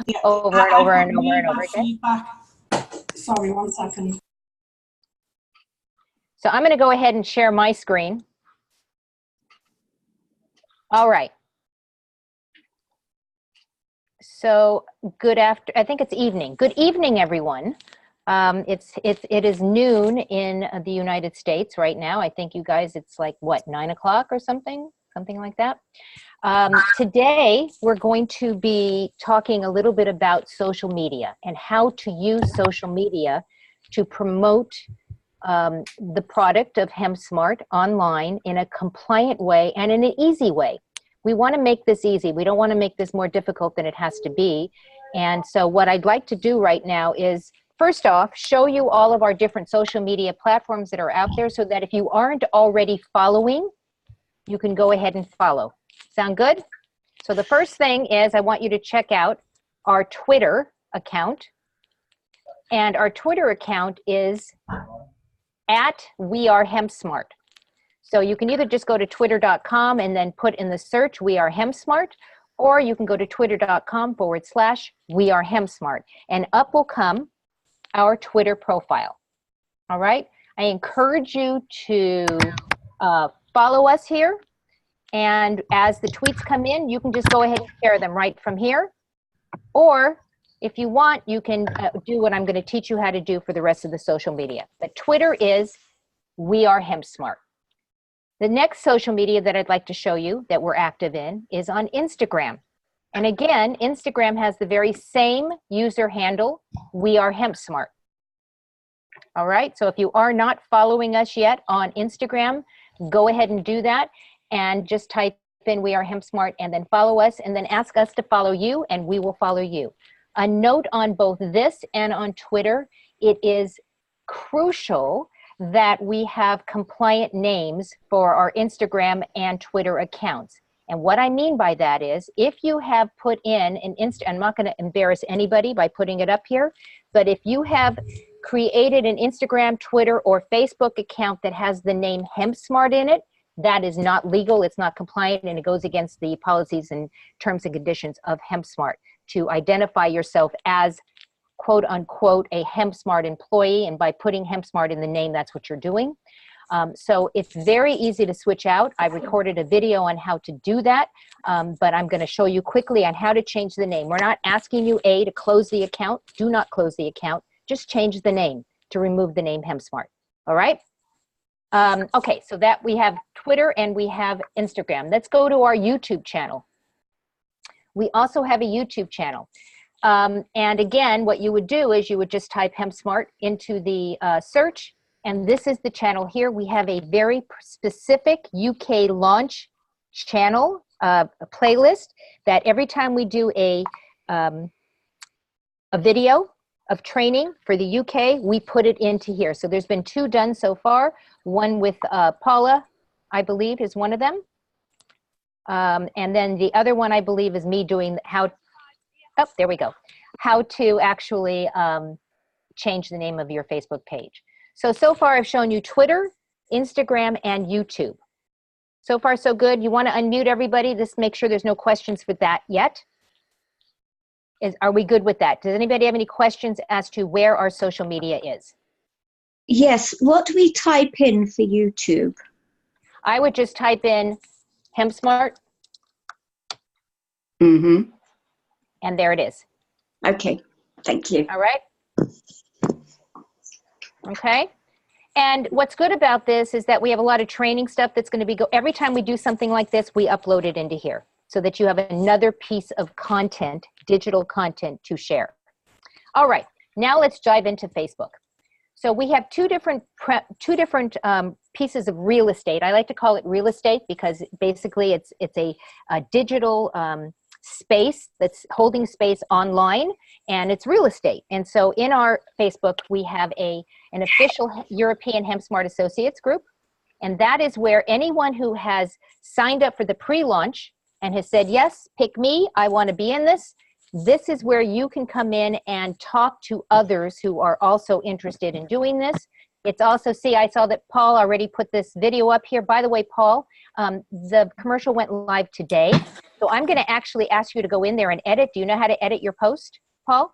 Yeah, over and over and over need and over that again. feedback. Sorry, 1 second. So I'm going to go ahead and share my screen. All right. So I think it's evening. Good evening, everyone. It is noon in the United States right now. I think you guys, it's like what, 9 o'clock or something like that. Today, we're going to be talking a little bit about social media and how to use social media to promote the product of HempSmart online in a compliant way and in an easy way. We want to make this easy. We don't want to make this more difficult than it has to be. And so what I'd like to do right now is, first off, show you all of our different social media platforms that are out there so that if you aren't already following, you can go ahead and follow. Sound good? So the first thing is I want you to check out our Twitter account. And our Twitter account is @WeAreHempSmart. So you can either just go to twitter.com and then put in the search We Are HempSmart, or you can go to twitter.com/We Are HempSmart, and up will come our Twitter profile. All right? I encourage you to follow us here, and as the tweets come in, you can just go ahead and share them right from here, or if you want, you can do what I'm going to teach you how to do for the rest of the social media. But Twitter is We Are HempSmart. The next social media that I'd like to show you that we're active in is on Instagram. And again, Instagram has the very same user handle, We Are HempSmart. All right, so if you are not following us yet on Instagram, go ahead and do that and just type in We Are HempSmart and then follow us and then ask us to follow you and we will follow you. A note on both this and on Twitter, it is crucial that we have compliant names for our Instagram and Twitter accounts. And what I mean by that is, if you have put in an I'm not going to embarrass anybody by putting it up here, but if you have created an Instagram, Twitter, or Facebook account that has the name HempSmart in it, that is not legal, it's not compliant, and it goes against the policies and terms and conditions of HempSmart to identify yourself as quote unquote a HempSmart employee, and by putting HempSmart in the name, that's what you're doing. So it's very easy to switch out. I recorded a video on how to do that, but I'm going to show you quickly on how to change the name. We're not asking you to close the account. Do not close the account. Just change the name to remove the name HempSmart. All right? Okay, so that we have Twitter and we have Instagram. Let's go to our YouTube channel. We also have a YouTube channel. And again, what you would do is you would just type HempSmart into the search, and this is the channel here. We have a very specific UK launch channel, a playlist, that every time we do a video of training for the UK, we put it into here. So there's been 2 done so far. One with Paula, I believe, is one of them. And then the other one, I believe, is me doing there we go. How to actually change the name of your Facebook page. So far I've shown you Twitter, Instagram, and YouTube. So far, so good. You want to unmute everybody? Just make sure there's no questions for that yet. Are we good with that? Does anybody have any questions as to where our social media is? Yes. What do we type in for YouTube? I would just type in HempSmart. Mm-hmm. And there it is. Okay, thank you. All right. Okay. And what's good about this is that we have a lot of training stuff that's going to be every time we do something like this, we upload it into here so that you have another piece of content, digital content to share. All right. Now let's dive into Facebook. So we have two different pieces of real estate. I like to call it real estate because basically it's a digital space that's holding space online, and it's real estate. And so in our Facebook, we have an official European HempSmart Associates group, and that is where anyone who has signed up for the pre-launch and has said, yes, pick me, I want to be in this, this is where you can come in and talk to others who are also interested in doing this. It's also, see, I saw that Paul already put this video up here. By the way, Paul, the commercial went live today. So I'm going to actually ask you to go in there and edit. Do you know how to edit your post, Paul?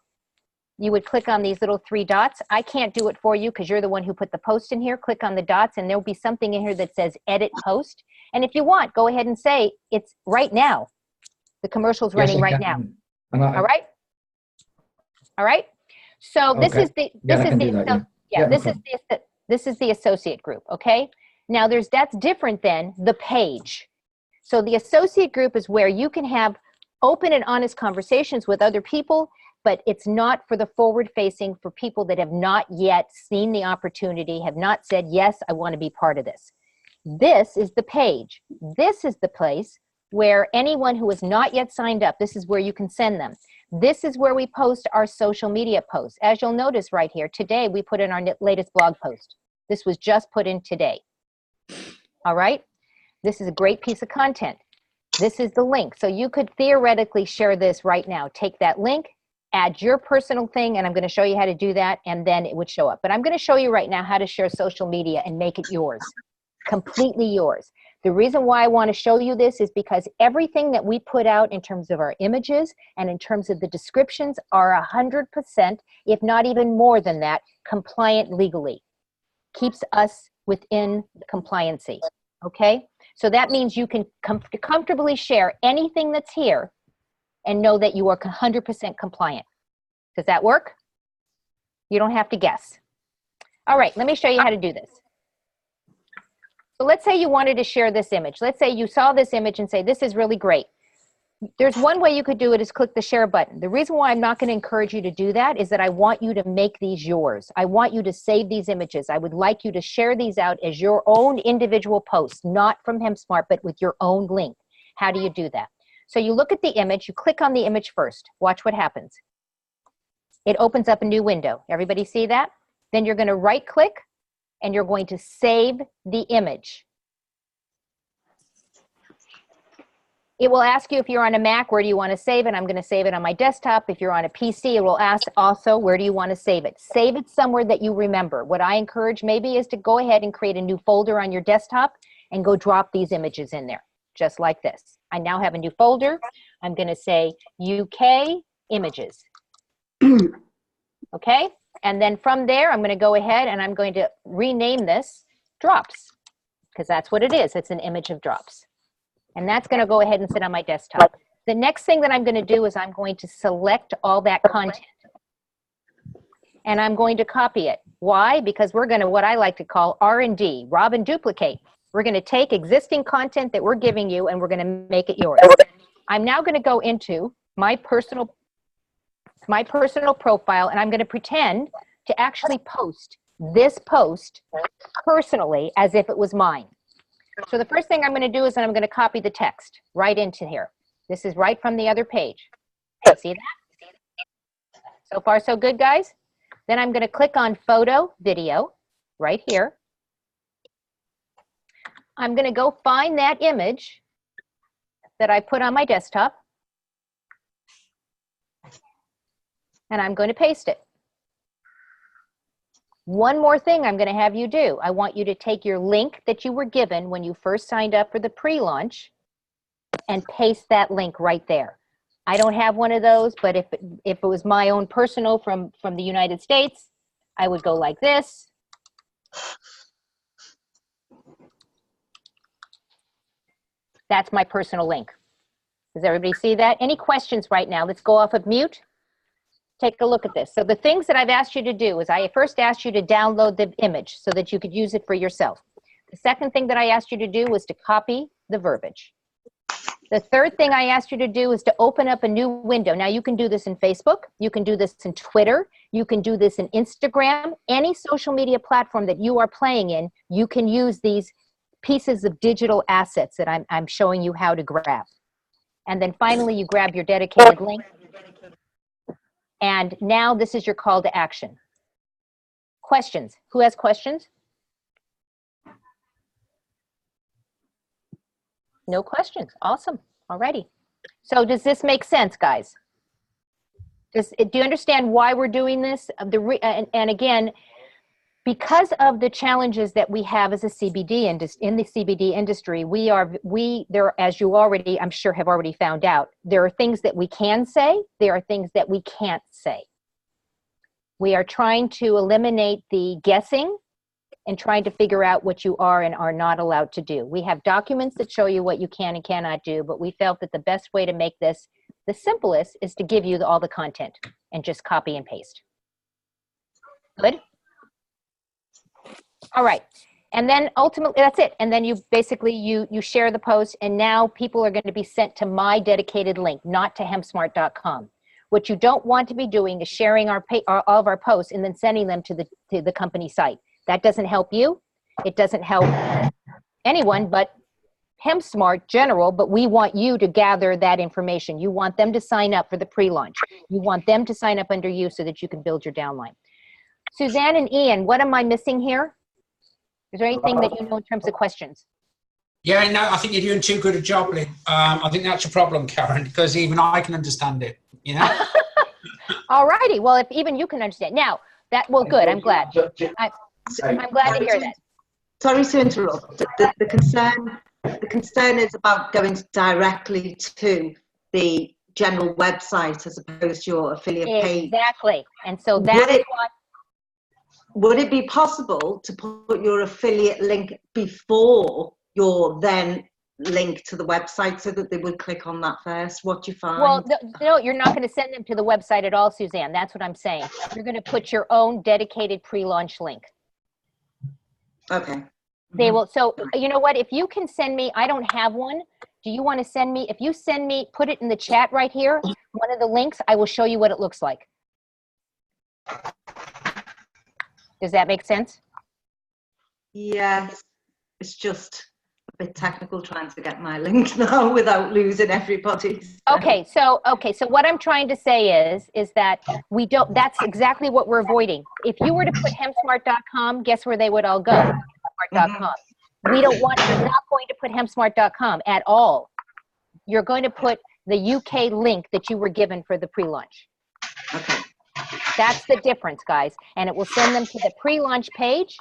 You would click on these little 3 dots. I can't do it for you because you're the one who put the post in here. Click on the dots and there'll be something in here that says edit post. And if you want, go ahead and say it's right now. The commercial's running right now. All right? All right? So this is the, this is the associate group, okay? Now that's different than the page. So the associate group is where you can have open and honest conversations with other people, but it's not for the forward-facing, for people that have not yet seen the opportunity, have not said, yes, I want to be part of this. This is the page. This is the place where anyone who has not yet signed up, this is where you can send them. This is where we post our social media posts. As you'll notice right here, today we put in our latest blog post. This was just put in today. All right? This is a great piece of content. This is the link. So you could theoretically share this right now. Take that link, add your personal thing, and I'm going to show you how to do that, and then it would show up. But I'm going to show you right now how to share social media and make it yours, completely yours. The reason why I want to show you this is because everything that we put out in terms of our images and in terms of the descriptions are 100%, if not even more than that, compliant legally. Keeps us within the compliancy, okay? So that means you can comfortably share anything that's here and know that you are 100% compliant. Does that work? You don't have to guess. All right, let me show you how to do this. So let's say you wanted to share this image. Let's say you saw this image and say, this is really great. There's one way you could do it is click the share button. The reason why I'm not going to encourage you to do that is that I want you to make these yours. I want you to save these images. I would like you to share these out as your own individual posts, not from HempSmart, but with your own link. How do you do that? So you look at the image, you click on the image first. Watch what happens. It opens up a new window. Everybody see that? Then you're going to right click and you're going to save the image. It will ask you if you're on a Mac, where do you want to save it? I'm going to save it on my desktop. If you're on a PC, it will ask also, where do you want to save it? Save it somewhere that you remember. What I encourage maybe is to go ahead and create a new folder on your desktop and go drop these images in there, just like this. I now have a new folder. I'm going to say UK images. Okay? And then from there, I'm going to go ahead and I'm going to rename this drops, because that's what it is. It's an image of drops. And that's going to go ahead and sit on my desktop. The next thing that I'm going to do is I'm going to select all that content. And I'm going to copy it. Why? Because we're going to, what I like to call R&D, rob and duplicate. We're going to take existing content that we're giving you and we're going to make it yours. I'm now going to go into my personal profile and I'm going to pretend to actually post this post personally as if it was mine. So the first thing I'm going to do is I'm going to copy the text right into here. This is right from the other page. See that? So far, so good, guys? Then I'm going to click on photo, video, right here. I'm going to go find that image that I put on my desktop. And I'm going to paste it. One more thing I'm going to have you do. I want you to take your link that you were given when you first signed up for the pre-launch and paste that link right there. I don't have one of those, but if it was my own personal from the United States, I would go like this. That's my personal link. Does everybody see that? Any questions right now? Let's go off of mute. Take a look at this. So the things that I've asked you to do is I first asked you to download the image so that you could use it for yourself. The second thing that I asked you to do was to copy the verbiage. The third thing I asked you to do is to open up a new window. Now you can do this in Facebook, you can do this in Twitter, you can do this in Instagram, any social media platform that you are playing in, you can use these pieces of digital assets that I'm showing you how to grab. And then finally you grab your dedicated link. And now this is your call to action. Questions? Who has questions? No questions. Awesome. Alrighty. So does this make sense, guys? Do you understand why we're doing this? And again, because of the challenges that we have as a CBD in the CBD industry, there, as you already, I'm sure, have already found out, there are things that we can say, there are things that we can't say. We are trying to eliminate the guessing and trying to figure out what you are and are not allowed to do. We have documents that show you what you can and cannot do, but we felt that the best way to make this the simplest is to give you all the content and just copy and paste. Good? All right. And then ultimately, that's it. And then you basically, you share the post, and now people are going to be sent to my dedicated link, not to hempsmart.com. What you don't want to be doing is sharing all of our posts and then sending them to the company site. That doesn't help you. It doesn't help anyone but HempSmart general, but we want you to gather that information. You want them to sign up for the pre-launch. You want them to sign up under you so that you can build your downline. Suzanne and Ian, what am I missing here? Is there anything that you know in terms of questions? Yeah, no, I think you're doing too good a job, Lynn. I think that's a problem, Caren, because even I can understand it, you know? All righty. Well, if even you can understand. Now, well, good. I'm glad. I'm glad to hear that. Sorry to interrupt. The concern is about going directly to the general website as opposed to your affiliate page. Exactly. And so that is what. Would it be possible to put your affiliate link before your then link to the website so that they would click on that first? What do you find? Well, no, you're not going to send them to the website at all, Suzanne. That's what I'm saying. You're going to put your own dedicated pre-launch link. Okay. They will. So you know what? If you can send me, I don't have one. Do you want to send me? If you send me, put it in the chat right here, one of the links, I will show you what it looks like. Does that make sense? Yes. It's just a bit technical trying to get my link now without losing everybody. Okay, so what I'm trying to say is that we don't, that's exactly what we're avoiding. If you were to put hempsmart.com, guess where they would all go? Hempsmart.com. We don't want, you're not going to put hempsmart.com at all. You're going to put the UK link that you were given for the pre-launch. Okay. That's the difference, guys. And it will send them to the pre-launch page,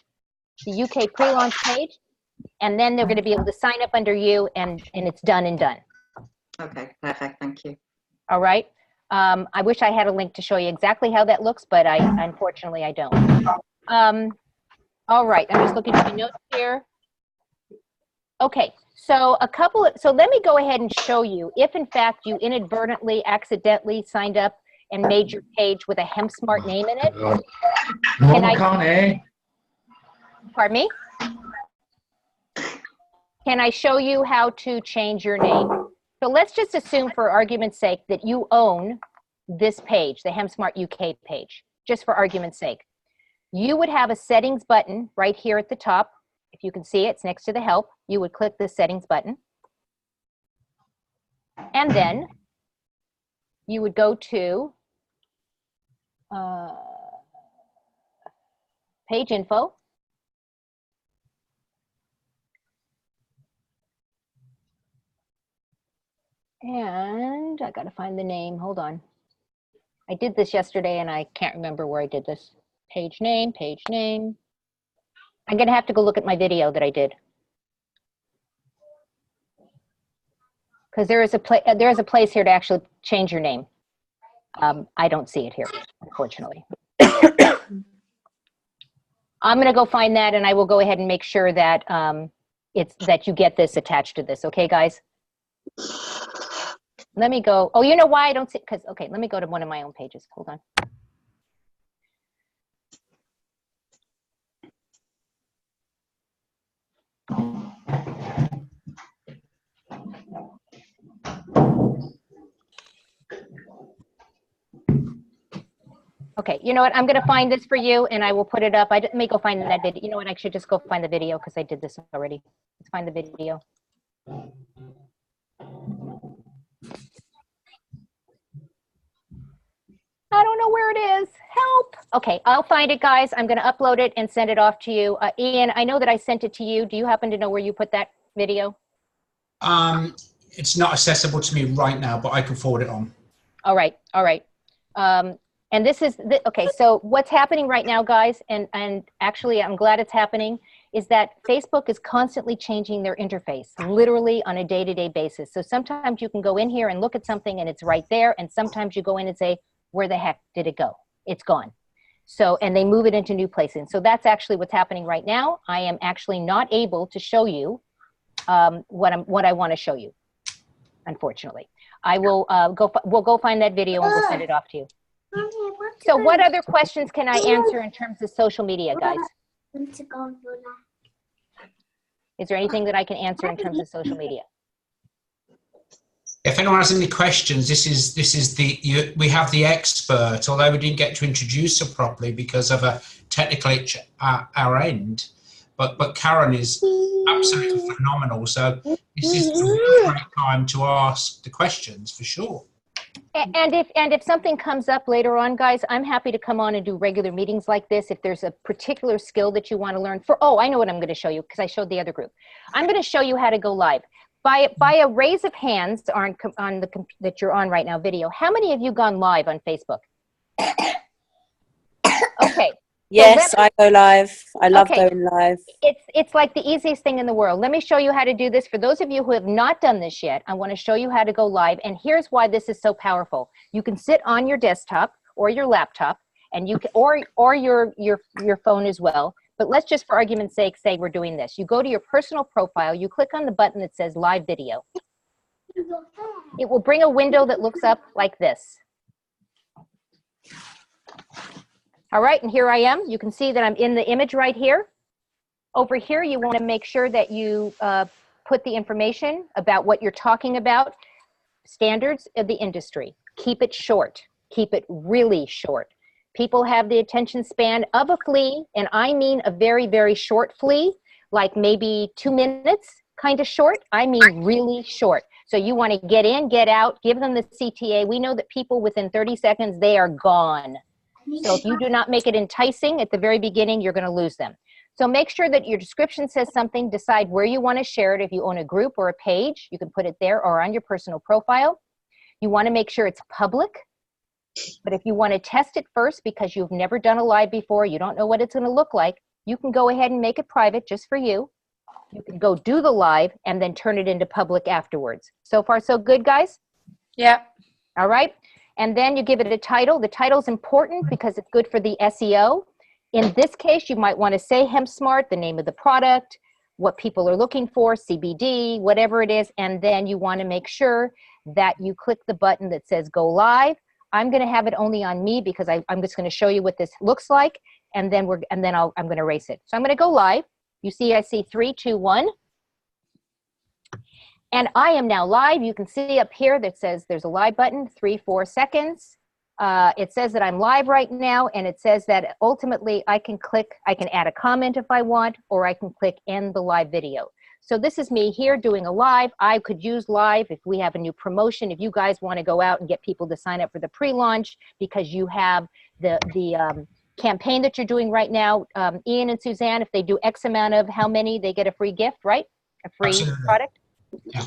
the UK pre-launch page, and then they're going to be able to sign up under you, and it's done and done. Okay, perfect. Thank you. All right. I wish I had a link to show you exactly how that looks, but unfortunately I don't. All right. I'm just looking at my notes here. Okay. So let me go ahead and show you if in fact you inadvertently, accidentally signed up and made your page with a HempSmart name in it. Pardon me? Can I show you how to change your name? So let's just assume for argument's sake that you own this page, the HempSmart UK page, just for argument's sake. You would have a settings button right here at the top. If you can see it, it's next to the help. You would click the settings button. And then you would go to page info. And I got to find the name. Hold on. I did this yesterday and I can't remember where I did this. Page name, page name. I'm going to have to go look at my video that I did. Because there is a place here to actually change your name. I don't see it here, unfortunately. I'm going to go find that, and I will go ahead and make sure that that you get this attached to this. Okay, guys? Let me go. Oh, you know why I don't see? Because okay, let me go to one of my own pages. Hold on. Okay, you know what? I'm going to find this for you, and I will put it up. Let me go find that video. You know what? I should just go find the video because I did this already. Let's find the video. I don't know where it is. Help. Okay, I'll find it, guys. I'm going to upload it and send it off to you. Ian, I know that I sent it to you. Do you happen to know where you put that video? It's not accessible to me right now, but I can forward it on. All right, all right. And this is, okay, so what's happening right now, guys, and actually I'm glad it's happening, is that Facebook is constantly changing their interface, literally on a day-to-day basis. So sometimes you can go in here and look at something and it's right there, and sometimes you go in and say, where the heck did it go? It's gone. So, and they move it into new places. So that's actually what's happening right now. I am actually not able to show you what I want to show you, unfortunately. I will we'll go find that video and we'll send it off to you. So what other questions can I answer in terms of social media, guys? Is there anything that I can answer in terms of social media? If anyone has any questions, we have the expert, although we didn't get to introduce her properly because of a technical itch at our end. But Caren is absolutely phenomenal. So this is a really great time to ask the questions for sure. And if something comes up later on, guys, I'm happy to come on and do regular meetings like this. If there's a particular skill that you want to learn I know what I'm going to show you because I showed the other group. I'm going to show you how to go live. By a raise of hands on that you're on right now, video, how many of you gone live on Facebook? Okay. Yes, so I go live. I love Okay. going live. It's like the easiest thing in the world. Let me show you how to do this. For those of you who have not done this yet, I want to show you how to go live. And here's why this is so powerful. You can sit on your desktop or your laptop, and you can, or your phone as well. But let's just, for argument's sake, say we're doing this. You go to your personal profile. You click on the button that says Live Video. It will bring a window that looks up like this. All right, and here I am. You can see that I'm in the image right here. Over here, you want to make sure that you put the information about what you're talking about, standards of the industry. Keep it short. Keep it really short. People have the attention span of a flea, and I mean a very, very short flea, like maybe 2 minutes, kind of short. I mean really short. So you want to get in, get out, give them the CTA. We know that people within 30 seconds, they are gone. So if you do not make it enticing at the very beginning, you're going to lose them. So make sure that your description says something. Decide where you want to share it. If you own a group or a page, you can put it there or on your personal profile. You want to make sure it's public. But if you want to test it first because you've never done a live before, you don't know what it's going to look like, you can go ahead and make it private just for you. You can go do the live and then turn it into public afterwards. So far, so good, guys? Yeah. All right. And then you give it a title. The title is important because it's good for the SEO. In this case, you might want to say Hemp Smart, the name of the product, what people are looking for, CBD, whatever it is. And then you want to make sure that you click the button that says Go Live. I'm going to have it only on me because I'm just going to show you what this looks like. And then I'm going to erase it. So I'm going to go live. You see, I see 3, 2, 1. And I am now live. You can see up here that says there's a live button, 3, 4 seconds. It says that I'm live right now, and it says that ultimately I can add a comment if I want, or I can click end the live video. So this is me here doing a live. I could use live if we have a new promotion. If you guys want to go out and get people to sign up for the pre-launch because you have the campaign that you're doing right now, Ian and Suzanne, if they do X amount of how many, they get a free gift, right? A free Absolutely. product. Yeah.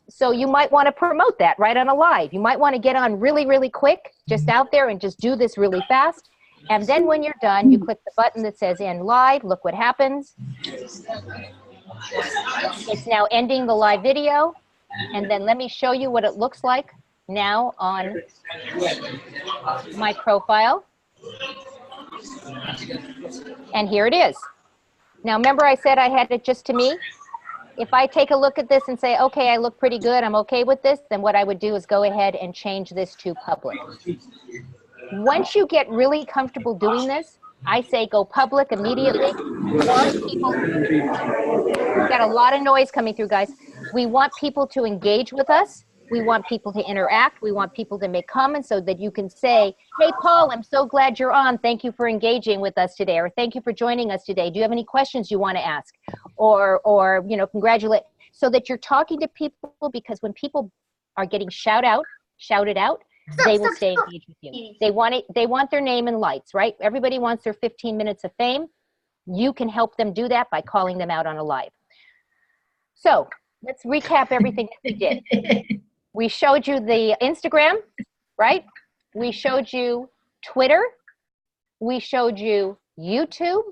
So you might want to promote that right on a live. You might want to get on really, really quick, just out there and just do this really fast. And then when you're done, you click the button that says end live. Look what happens. It's now ending the live video. And then let me show you what it looks like now on my profile. And here it is. Now, remember I said I had it just to me? If I take a look at this and say, okay, I look pretty good, I'm okay with this, then what I would do is go ahead and change this to public. Once you get really comfortable doing this, I say go public immediately. We want people, we've got a lot of noise coming through, guys. We want people to engage with us. We want people to interact. We want people to make comments so that you can say, hey, Paul, I'm so glad you're on. Thank you for engaging with us today, or thank you for joining us today. Do you have any questions you want to ask? Or congratulate, so that you're talking to people, because when people are getting shouted out, they will stay engaged with you. They want their name in lights, right? Everybody wants their 15 minutes of fame. You can help them do that by calling them out on a live. So let's recap everything that we did. We showed you the Instagram, right? We showed you Twitter, we showed you YouTube,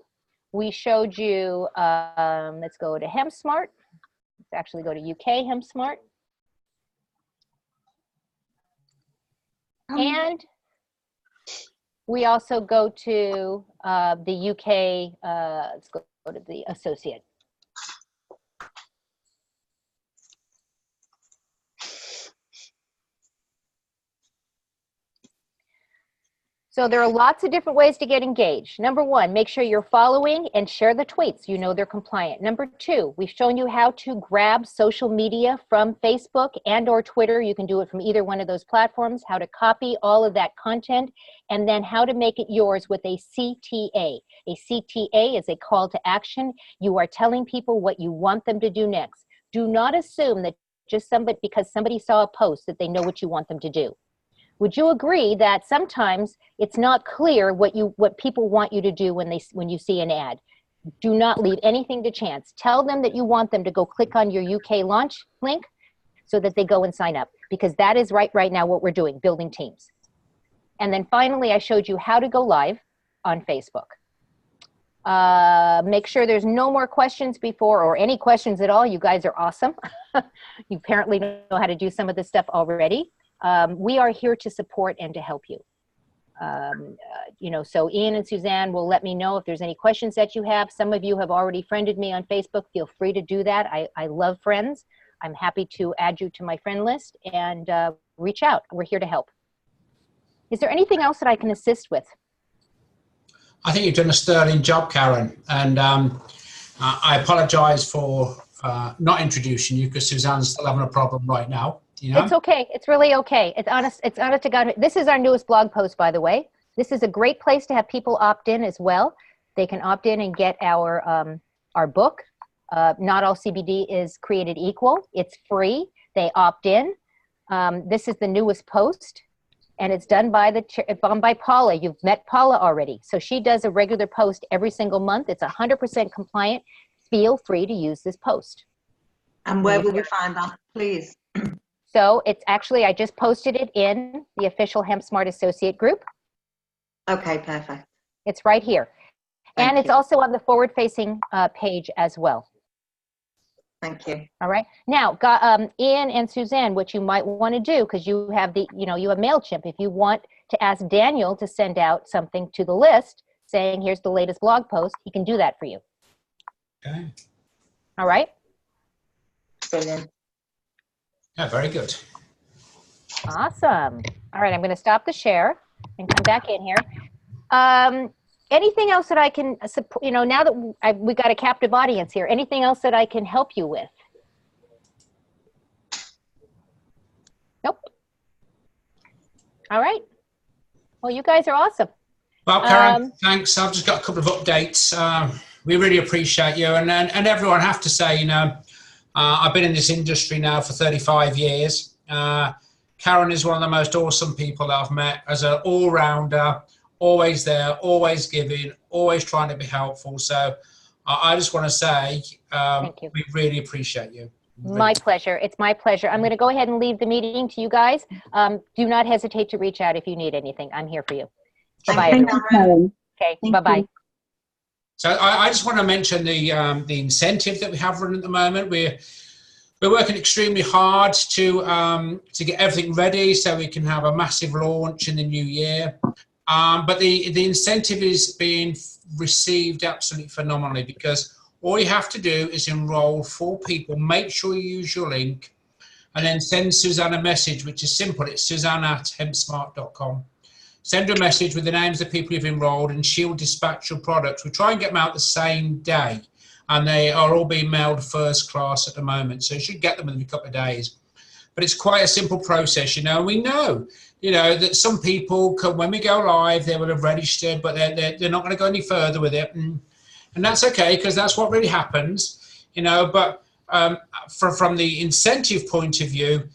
we showed you, let's go to HempSmart. Let's actually go to UK HempSmart. And we also go to the UK, let's go to the Associate. So there are lots of different ways to get engaged. Number one, make sure you're following and share the tweets. You know they're compliant. Number two, we've shown you how to grab social media from Facebook and or Twitter. You can do it from either one of those platforms, how to copy all of that content, and then how to make it yours with a CTA. A CTA is a call to action. You are telling people what you want them to do next. Do not assume that just because somebody saw a post that they know what you want them to do. Would you agree that sometimes it's not clear what people want you to do when you see an ad? Do not leave anything to chance. Tell them that you want them to go click on your UK launch link so that they go and sign up, because that is right now what we're doing, building teams. And then finally, I showed you how to go live on Facebook. Make sure there's no more questions before, or any questions at all. You guys are awesome. You apparently know how to do some of this stuff already. We are here to support and to help you. So Ian and Suzanne will let me know if there's any questions that you have. Some of you have already friended me on Facebook. Feel free to do that. I love friends. I'm happy to add you to my friend list, and reach out. We're here to help. Is there anything else that I can assist with? I think you've done a sterling job, Caren, and I apologise for not introducing you, because Suzanne's still having a problem right now. You know? It's okay. It's really okay. It's honest to God. This is our newest blog post, by the way. This is a great place to have people opt in as well. They can opt in and get our book. Not all CBD is created equal. It's free. They opt in. This is the newest post, and it's done by Paula. You've met Paula already. So she does a regular post every single month. It's 100% compliant. Feel free to use this post. And where will we find that, please? So it's actually, I just posted it in the official HempSmart Associate group. Okay, perfect. It's right here. And it's also on the forward-facing page as well. Thank you. All right. Now, Ian and Suzanne, what you might want to do, because you have you have MailChimp, if you want to ask Daniel to send out something to the list saying, here's the latest blog post, he can do that for you. Okay. All right. Brilliant. Yeah, very good. Awesome. All right, I'm going to stop the share and come back in here. Anything else that I can support, now that we've got a captive audience here, anything else that I can help you with? Nope. All right. Well, you guys are awesome. Well, Caren, thanks. I've just got a couple of updates. We really appreciate you. And everyone, I have to say, I've been in this industry now for 35 years. Caren is one of the most awesome people that I've met as an all-rounder, always there, always giving, always trying to be helpful. So I just want to say we really appreciate you. My pleasure. It's my pleasure. I'm going to go ahead and leave the meeting to you guys. Do not hesitate to reach out if you need anything. I'm here for you. Bye-bye, everyone. Okay, bye-bye. So I just want to mention the incentive that we have running at the moment. We're working extremely hard to get everything ready so we can have a massive launch in the new year. But the incentive is being received absolutely phenomenally, because all you have to do is enroll 4 people. Make sure you use your link, and then send Suzanne a message, which is simple. It's suzanne@hempsmart.com. Send her a message with the names of the people you've enrolled, and she'll dispatch your products. We try and get them out the same day, and they are all being mailed first class at the moment. So you should get them in a couple of days. But it's quite a simple process, We know, that some people, when we go live, they will have registered, but they're not going to go any further with it. And that's okay, because that's what really happens, But from the incentive point of view,